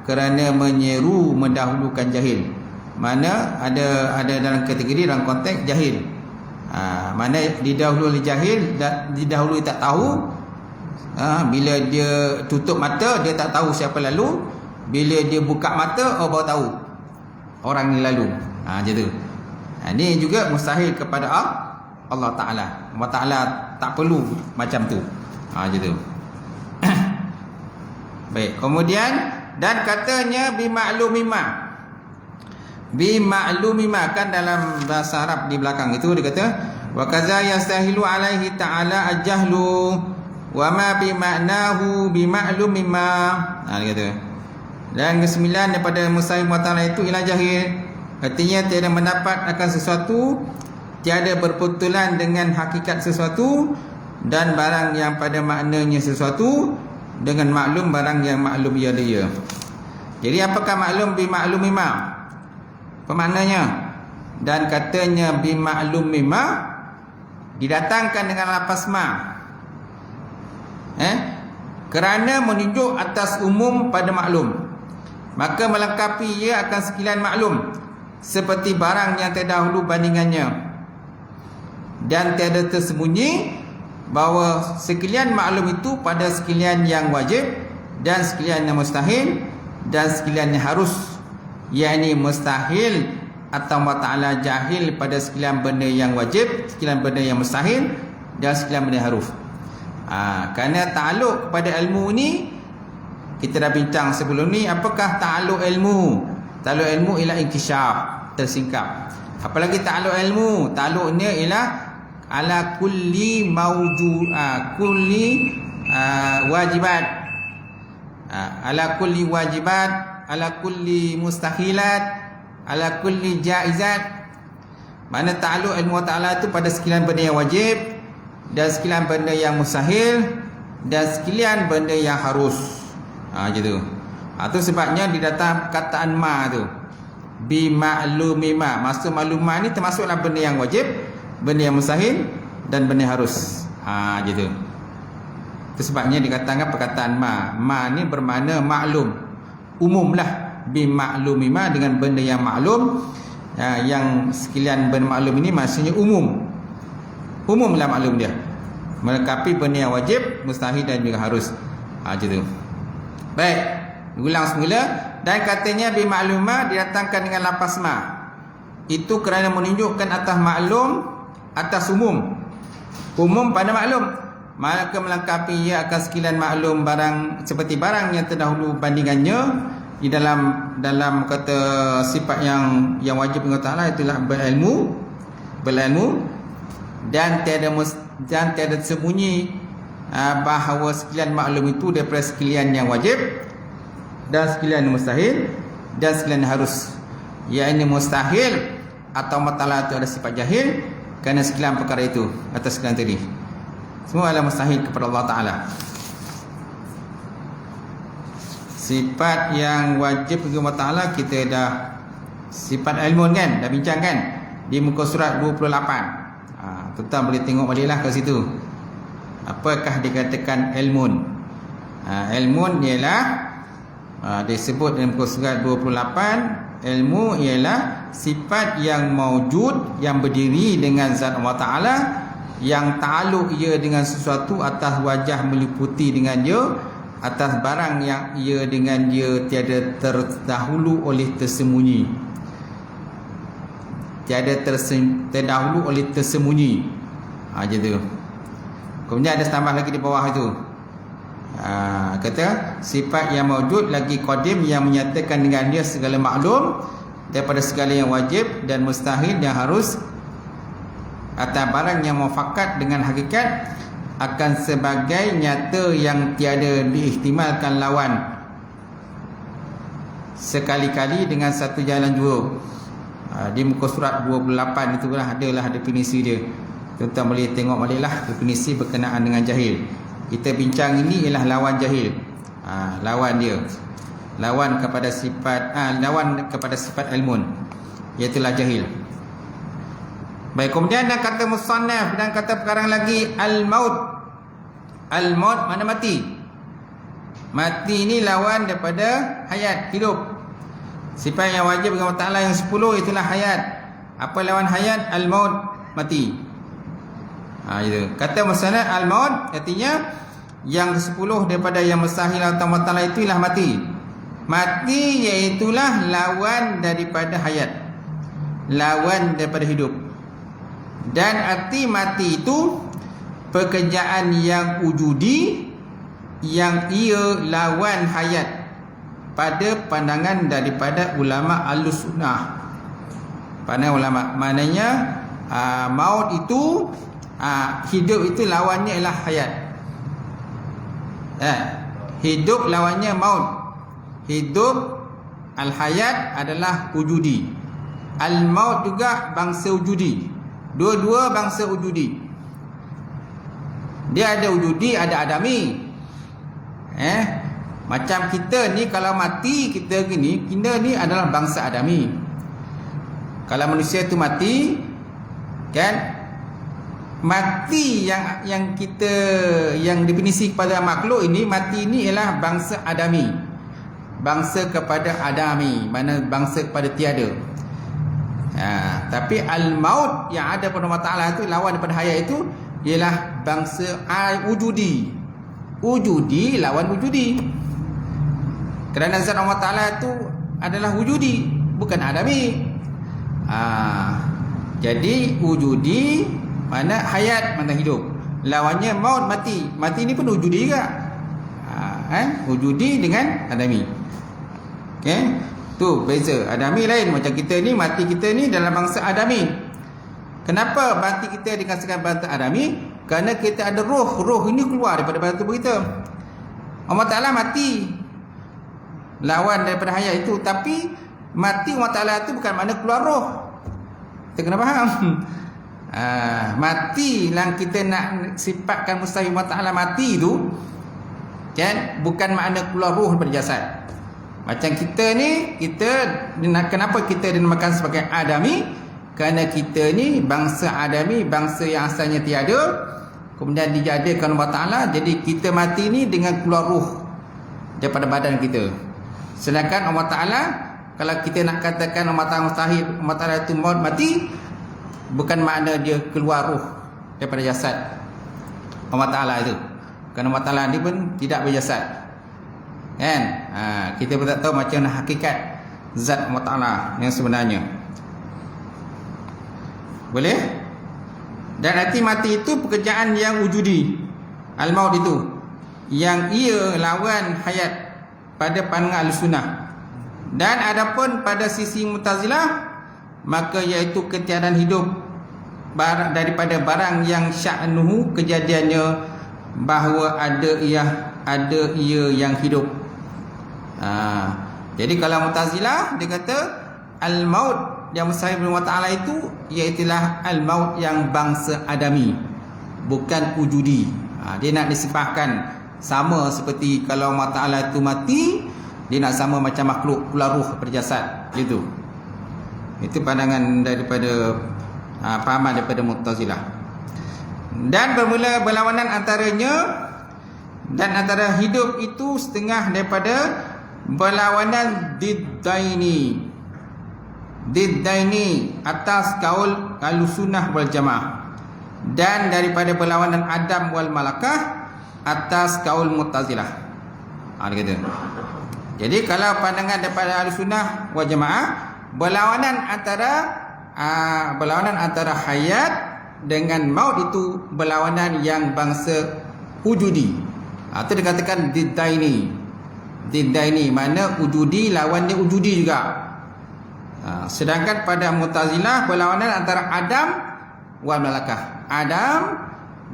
kerana menyeru mendahulukan jahil. Mana ada dalam kategori, dalam konteks jahil. Mana didahului jahil, didahului tak tahu. Bila dia tutup mata, dia tak tahu siapa lalu. Bila dia buka mata, baru tahu orang ni lalu. Macam tu. Ini juga mustahil kepada Allah Ta'ala. Allah Ta'ala tak perlu macam tu. Macam tu. Baik, kemudian, dan katanya bimaklumimah. Bimaklumimah, kan dalam bahasa Arab di belakang itu dia kata wa kaza yastahilu alaihi ta'ala ajahlu wa ma bimaknahu bimaklumimah. Dia kata. Dan kesembilan daripada mustahil Allah Ta'ala itu ialah jahil. Artinya tiada mendapat akan sesuatu, tiada berputulan dengan hakikat sesuatu, dan barang yang pada maknanya sesuatu, dengan maklum barang yang maklum ia dia. Jadi apakah maklum bimaklumimah? Pemaknanya. Dan katanya bimaklumimah didatangkan dengan lafaz ma. Kerana menunjuk atas umum pada maklum, maka melengkapi ia akan sekalian maklum, seperti barang yang terdahulu bandingannya. Dan tiada tersembunyi bahawa sekalian maklum itu pada sekalian yang wajib, dan sekalian yang mustahil, dan sekalian yang harus. Yakni mustahil atau Allah Ta'ala jahil pada sekalian benda yang wajib, sekalian benda yang mustahil, dan sekalian benda yang harus. Kerana ta'aluk pada ilmu ni, kita dah bincang sebelum ni, apakah ta'aluk ilmu? Ta'aluk ilmu ialah inkishaf, tersingkap. Apalagi ta'aluk ilmu? Ta'aluknya ialah ala kulli kulli wajibat, ala kulli wajibat, ala kulli mustahilat, ala kulli jaizat. Mana ta'aluk ilmu Allah Ta'ala itu pada sekalian benda yang wajib, dan sekalian benda yang mustahil, dan sekalian benda yang harus. Macam tu. Itu sebabnya didatang perkataan ma tu, bimaklumimah. Maksud maklumah ni termasuklah benda yang wajib, benda yang mustahil, dan benda yang harus. Macam tu. Itu sebabnya dikatakan perkataan ma. Ma ni bermakna maklum, umumlah. Bimaklumimah dengan benda yang maklum. Yang sekalian benda maklum ini maksudnya umum. Umumlah maklum dia, melengkapi benda yang wajib, mustahil, dan juga harus. Macam tu. Baik, ulang semula. Dan katanya bimaklumah didatangkan dengan lafaz ma. Itu kerana menunjukkan atas maklum, atas umum. Umum pada maklum, maka melengkapi ia akan sekalian maklum barang, seperti barang yang terdahulu bandingannya. Di dalam kata sifat yang wajib Allah Ta'ala itulah berilmu, dan tiada sembunyi bahawa sekalian maklum itu daripada sekalian yang wajib, dan sekalian yang mustahil, dan sekalian yang harus. Iaitu mustahil atau Allah Ta'ala itu ada sifat jahil kerana sekalian perkara itu atas sekalian tadi. Semua adalah mustahil kepada Allah Ta'ala. Sifat yang wajib kepada Allah Ta'ala kita dah, sifat ilmun kan, dah bincang kan di muka surat 28. Tuan boleh tengok baliklah ke situ. Apakah dikatakan ilmun? Ilmun ialah disebut dalam muka surat 28. Ilmu ialah sifat yang maujud, yang berdiri dengan zat Allah Ta'ala, yang ta'aluk ia dengan sesuatu, atas wajah meliputi dengan dia, atas barang yang ia dengan dia tiada terdahulu oleh tersembunyi. Tiada terdahulu oleh tersembunyi. Macam tu. Kemudian ada tambah lagi di bawah itu. Kata sifat yang maujud lagi qadim, yang menyatakan dengan dia segala maklum daripada segala yang wajib dan mustahil yang harus, atas barang yang mufakat dengan hakikat, akan sebagai nyata yang tiada diihtimalkan lawan sekali-kali dengan satu jalan dua. Di muka surat 28 itulah adalah definisi dia. Tuan-tuan boleh tengok baliklah definisi berkenaan dengan jahil. Kita bincang ini ialah lawan jahil. Lawan dia, lawan kepada sifat ilmun, iaitulah jahil. Baik, kemudian dan kata musannaf dan kata perkara lagi al-maut. Al-maut mana mati. Mati ini lawan daripada hayat, hidup. Sifat yang wajib bagi Allah Ta'ala yang 10 itulah hayat. Apa lawan hayat? Al-maut, mati. Itu. Kata musannaf al-maut artinya yang 10 daripada yang mustahil atau Allah Ta'ala itu ialah mati. Mati iaitulah lawan daripada hayat, lawan daripada hidup. Dan arti mati itu pekerjaan yang wujudi, yang ia lawan hayat pada pandangan daripada ulama Ahlus-Sunnah. Pandangan ulama, maknanya maut itu, hidup itu lawannya ialah hayat. Hidup lawannya maut. Hidup, al-hayat adalah wujudi. Al-maut juga bangsa wujudi. Dua-dua bangsa wujudi. Dia ada wujudi, ada adami. Macam kita ni kalau mati, kita ni adalah bangsa adami. Kalau manusia tu mati, kan, mati yang kita, yang definisi kepada makhluk ini, mati ini ialah bangsa adami. Bangsa kepada adami, mana bangsa kepada tiada. Tapi al-maut yang ada pada Allah Ta'ala itu, lawan daripada hayat itu, ialah bangsa wujudi. Wujudi lawan wujudi. Kerana zat Allah Ta'ala itu adalah wujudi, bukan adami. Jadi wujudi mana hayat, mana hidup. Lawannya maut, mati. Mati ni pun wujudi juga. Wujudi dengan adami. Okay? Tu beza. Adami lain. Macam kita ni, mati kita ni dalam bangsa adami. Kenapa mati kita dikatakan bangsa adami? Kerana kita ada roh. Roh ini keluar daripada badan tubuh kita. Allah Ta'ala mati lawan daripada hayat itu. Tapi mati Allah Ta'ala itu bukan makna keluar roh. Kita kena faham. Mati yang kita nak sifatkan mustahil Allah Ta'ala mati itu, kan, bukan makna keluar roh daripada jasad. Macam kita ni, kenapa kita dinamakan sebagai adami? Kerana kita ni bangsa adami, bangsa yang asalnya tiada, kemudian dijadikan Allah Ta'ala. Jadi kita mati ni dengan keluar roh daripada badan kita. Sedangkan Allah Ta'ala, kalau kita nak katakan Allah Ta'ala mustahil, Allah Ta'ala itu maut, mati, bukan makna dia keluar roh daripada jasad Allah Ta'ala itu. Kerana Allah Ta'ala ni pun tidak berjasad, kan? Kita pun tak tahu macam mana hakikat zat Allah Ta'ala yang sebenarnya. Boleh? Dan arti mati itu pekerjaan yang wujudi. Al-maut itu, yang ia lawan hayat pada pandangan Ahlussunnah. Dan adapun pada sisi Mu'tazilah, maka iaitu ketiadaan hidup daripada barang yang sya'nuhu, kejadiannya bahawa ada ia yang hidup. Jadi kalau Mu'tazilah, dia kata al-maut yang mustahil Allah Ta'ala itu iaitulah al-maut yang bangsa adami. bukan wujudi. Dia nak disifahkan sama seperti kalau Allah Ta'ala itu mati, dia nak sama macam makhluk pula ruh berjasad gitu. Itu pandangan daripada pahaman daripada Mu'tazilah. Dan bermula berlawanan antaranya dan antara hidup itu setengah daripada berlawanan diddaini atas kaul Ahlussunnah wal Jamaah, dan daripada berlawanan Adam wal Malakah atas kaul Mu'tazilah. Dia kata. Jadi kalau pandangan daripada Ahlussunnah wal Jamaah, berlawanan antara hayat dengan maut itu berlawanan yang bangsa wujudi. Itu dikatakan diddaini, mana wujudi lawannya wujudi juga. Sedangkan pada Mu'tazilah berlawanan antara Adam wal Malakah. Adam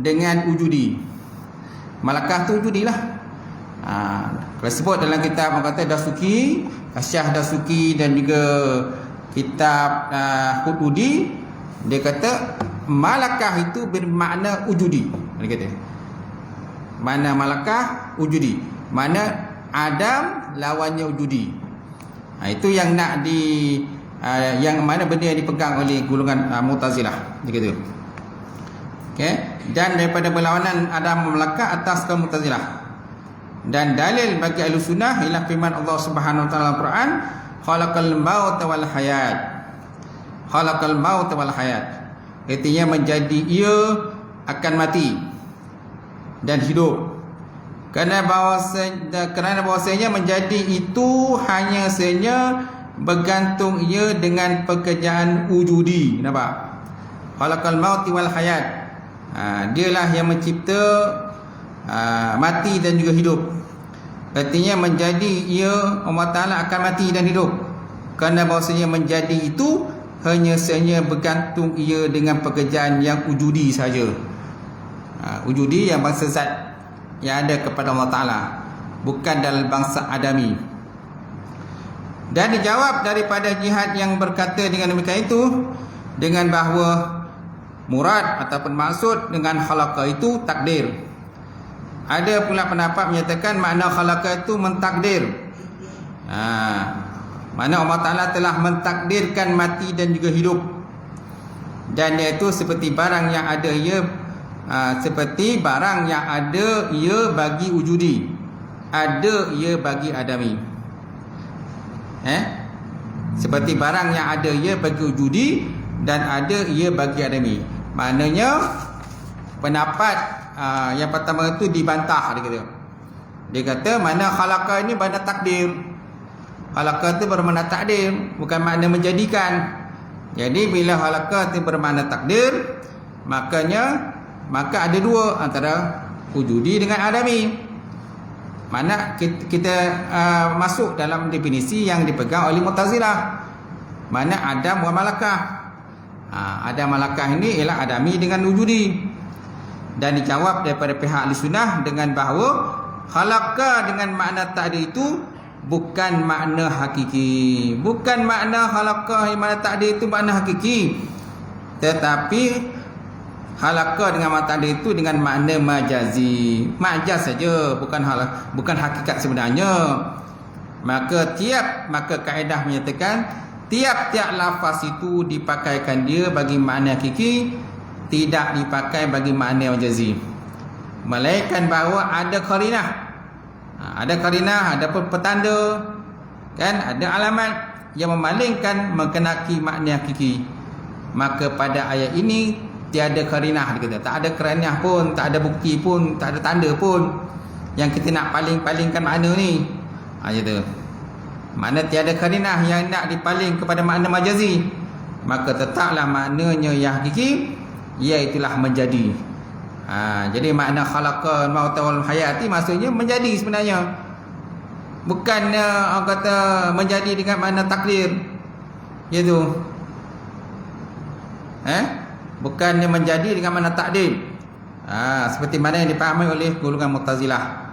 dengan wujudi. Malakah tu wujudilah. Kalau sebut dalam kitab orang kata Dasuki, Kasyaf Dasuki, dan juga kitab Hududi, dia kata malakah itu bermakna wujudi. Dia kata mana malakah wujudi, mana Adam lawannya wujudi. Itu yang nak yang mana benda yang dipegang oleh golongan Mu'tazilah. Dia kata. Okey, dan daripada berlawanan Adam Malakah atas kaum Mu'tazilah. Dan dalil bagi Ahlussunnah ialah firman Allah Subhanahu wa taala Al-Quran, khalaqal mauta wal hayat. Khalaqal mauta wal hayat. Artinya menjadi ia akan mati dan hidup. Kerana bahawasanya menjadi itu hanya sahaja bergantung ia dengan pekerjaan wujudi. Nampak? Khalaqal mauti wal hayat. Dialah yang mencipta mati dan juga hidup. Artinya menjadi ia Allah Ta'ala akan mati dan hidup. Kerana bahawasanya menjadi itu hanya sahaja bergantung ia dengan pekerjaan yang wujudi saja. Wujudi yang bangsa zat yang ada kepada Allah Ta'ala, bukan dalam bangsa Adami. Dan dijawab daripada jihad yang berkata dengan demikian itu, dengan bahawa murad ataupun maksud dengan khalaqa itu takdir. Ada pula pendapat menyatakan makna khalaqa itu mentakdir. Mana Allah Ta'ala telah mentakdirkan mati dan juga hidup. Dan iaitu seperti barang yang ada ia bagi wujudi, ada ia bagi Adami. Seperti barang yang ada ia bagi wujudi dan ada ia bagi Adami. Maknanya pendapat yang pertama itu dibantah. Dia kata mana khalaqa ini makna takdir. Khalaqa itu bermakna takdir, bukan makna menjadikan. Jadi bila khalaqa itu bermakna takdir, maka ada dua antara wujudi dengan Adami. Mana kita masuk dalam definisi yang dipegang oleh Mu'tazilah, mana Adam wa Malakah. Adam Malakah ini ialah Adami dengan wujudi. Dan dijawab daripada pihak Ahlussunnah dengan bahawa khalaqa dengan makna takdir itu bukan makna hakiki. Bukan makna khalaqa yang makna takdir itu makna hakiki, tetapi khalaqa dengan makna takdir itu dengan makna majazi. Majaz saja, bukan hakikat sebenarnya. Maka kaedah menyatakan tiap-tiap lafaz itu dipakaikan dia bagi makna hakiki, tidak dipakai bagi makna majazi. Melainkan bahawa ada qarinah. Ada qarinah, ada petanda, kan, ada alamat yang memalingkan mengenaki makna hakiki. Maka pada ayat ini tiada qarinah, dia kata. Tak ada qarinah pun, tak ada bukti pun, tak ada tanda pun yang kita nak palingkan makna ni. Gitu. Makna tiada qarinah yang nak dipaling kepada makna majazi, maka tetaplah maknanya yang hakiki, iaitulah menjadi. Jadi makna khalaqa mauta wal hayati maksudnya menjadi sebenarnya. Bukannya orang kata menjadi dengan makna takdir. Gitu. Bukannya menjadi dengan makna takdir. Seperti mana yang dipahami oleh golongan Mu'tazilah.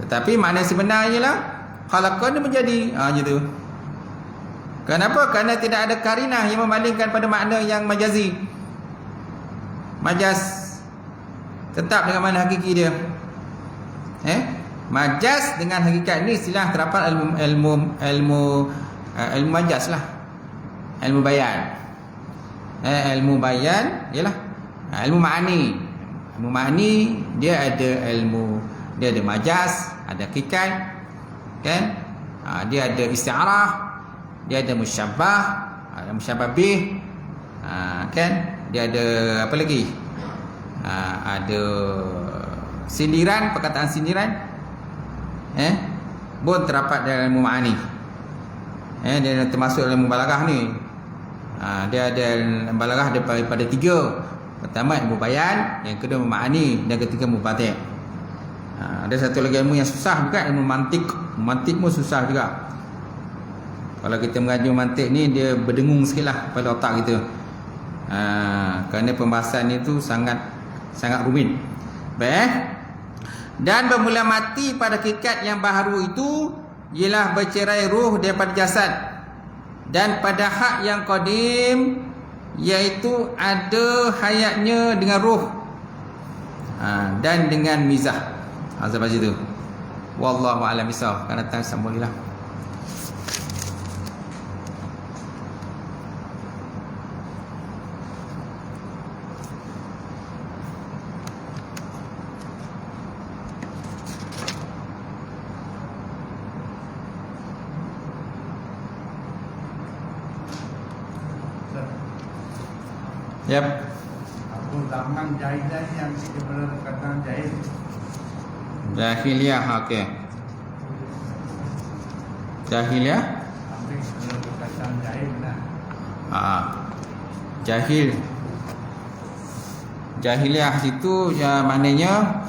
Tetapi makna sebenarnya lah khalaqa ni menjadi. Gitu. Kenapa? Kerana tidak ada karinah yang memalingkan pada makna yang majazi. Majaz tetap dengan makna hakiki dia. Majaz dengan hakikat ni istilah terdapat ilmu majaz lah. Ilmu bayan. Ilmu bayan ialah ilmu ma'ani. Ilmu ma'ani dia ada majaz, ada hakikat, kan? Dia ada isti'arah, dia ada musyabbah, ada musyabbah bih, kan? Dia ada apa lagi? Ada sindiran, perkataan sindiran, pun terdapat dalam ilmu ma'ani. Dia termasuk dalam mubalaghah ni. Dia ada mubalaghah daripada 3. Pertama ilmu bayan, yang kedua ilmu ma'ani, dan ketiga ilmu batin. Ada satu lagi ilmu yang susah juga, ilmu mantik. Mantik pun susah juga. Kalau kita mengaji mantik ni, dia berdengung sikit lah pada otak kita. Kerana pembahasan itu sangat rumit. Baik. Dan bermula mati pada hakikat yang baharu itu ialah bercerai ruh daripada jasad. Dan pada hak yang qadim, iaitu ada hayatnya dengan ruh, dan dengan mizah. Sampai situ. Wallahu a'lam bishawab. Akan datang sambunglah. Yap. Aku zaman jahiliah yang sebenarnya perkataan jahil. Jahiliyah, okey. Jahiliyah? Ambil sebenarnya perkataan jahil benar. Jahiliyah itu ya maknanya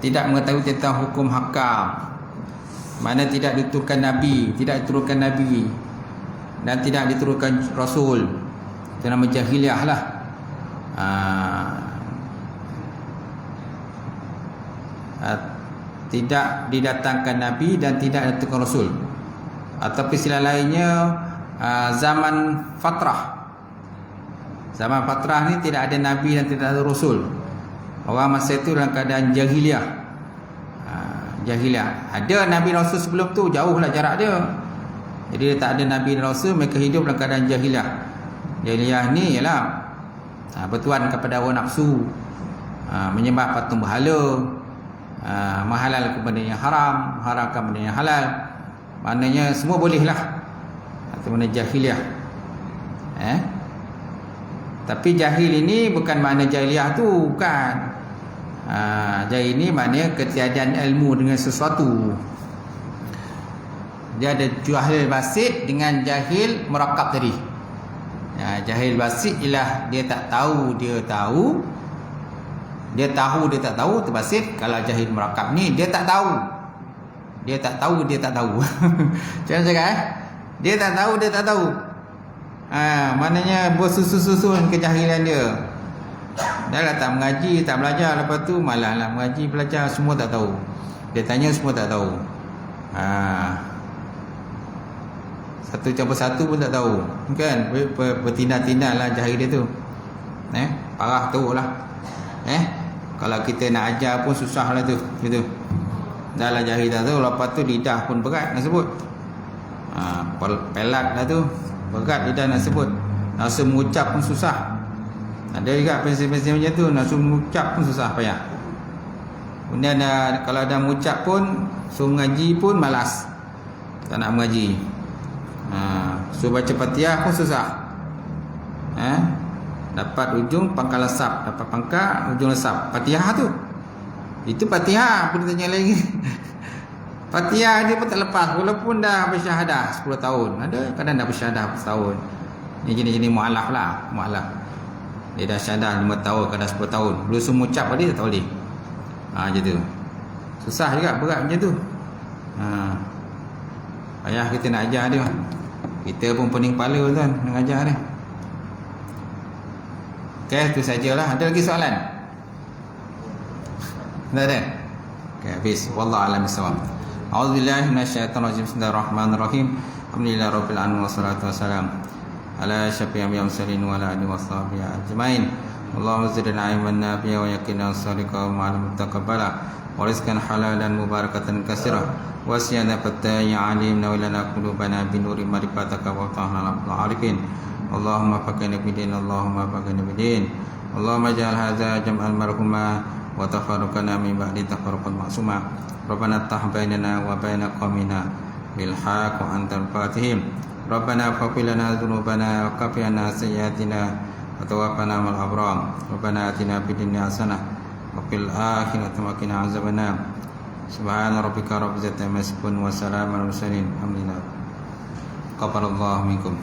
tidak mengetahui tentang hukum hakam. Mana tidak diturunkan Nabi, dan tidak diturunkan Rasul. Itu nama jahiliyah lah. Tidak didatangkan Nabi dan tidak didatangkan Rasul. Atau istilah lainnya zaman fatrah. Zaman fatrah ni tidak ada Nabi dan tidak ada Rasul. Orang masa itu dalam keadaan jahiliyah. Jahiliyah. Ada Nabi Rasul sebelum tu, jauhlah jarak dia. Jadi tak ada Nabi dan Rasul, mereka hidup dalam keadaan jahiliyah. Jahiliyah ni ialah bertuan kepada hawa nafsu, menyembah patung berhala, menghalalkan benda yang haram, mengharamkan benda yang halal. Maknanya semua bolehlah. Itu makna jahiliyah. Tapi jahil ini bukan makna jahiliyah tu, bukan. Jahil ini maknanya ketiadaan ilmu dengan sesuatu. Dia ada jahil basit dengan jahil murakkab tadi. Jahil basit ialah dia tak tahu, dia tahu. Dia tahu, dia tak tahu, tu basit. Kalau jahil murakkab ni, dia tak tahu. Dia tak tahu, dia tak tahu. Jangan cakap dia tak tahu, dia tak tahu. Maknanya bersusun-susun kejahilan dia. Dah lah tak mengaji, tak belajar, lepas tu malah lah mengaji, belajar, semua tak tahu. Dia tanya, semua tak tahu. Satu campur satu pun tak tahu, kan? Bertindak-tindak lah jahil dia tu. Parah tu lah. Kalau kita nak ajar pun susah lah tu, gitu. Dah lah jahil tak tahu, lepas tu lidah pun berat nak sebut. Pelat lah tu, berat lidah nak sebut. Nafsu mengucap pun susah. Ada juga prinsip-prinsip macam tu, nafsu mengucap pun susah, payah. Kemudian kalau ada mengucap pun, suruh mengaji pun malas, tak nak mengaji. Suruh baca Fatihah pun susah. Dapat ujung pangkal lesap, dapat pangkal ujung lesap. Fatihah tu, itu Fatihah pun tanya lagi. Fatihah dia pun tak lepas, walaupun dah bersyahadah 10 tahun. Ada kadang dah bersyahadah 10 tahun. Ini jenis-jenis mu'alaf lah, mu'alaf. Dia dah syahadah 5 tahun, kadang 10 tahun. Belum semua ucap tadi tak boleh. Macam tu. Susah juga, berat macam tu. Payah kita nak ajar dia. Kita pun pening kepala tuan nak ajar dia. Okey, itu sajalah. Ada lagi soalan? Tak ada? Okey, habis. Wallahu a'lam bishawab. A'udzubillahi minasyaitonir rajim. Bismillahirrahmanirrahim. Alhamdulillahirabbil alamin wassalatu wassalam ala asyrafil anbiya'i wal mursalin wa ala alihi washabihi ajmain. اللهم زدنا علما نافعا ويقينا صادقا وعلما متقبلا ورزقا حلالا مباركة كثيرا وسعنا فتاة عليمنا ولنا قلوبنا بنور معرفتك وافتحنا على العارفين اللهم فقنا بدين اللهم فقنا بدين اللهم اجعل هذا جمعا مرحوما وتفرقنا من بعد تفرقا معصوما ربنا افتح بيننا وبين قومنا بالحق وأنت الفاتحين ربنا فاغفر لنا ذنوبنا وكفر عنا سيئاتنا وتوفنا مع الأبرار ربنا آتنا في الدنيا حسنة وفي الآخرة وقنا عذاب النار سبحان ربك رب العزة عما يصفون وسلام على المرسلين الحمد لله غفر الله منكم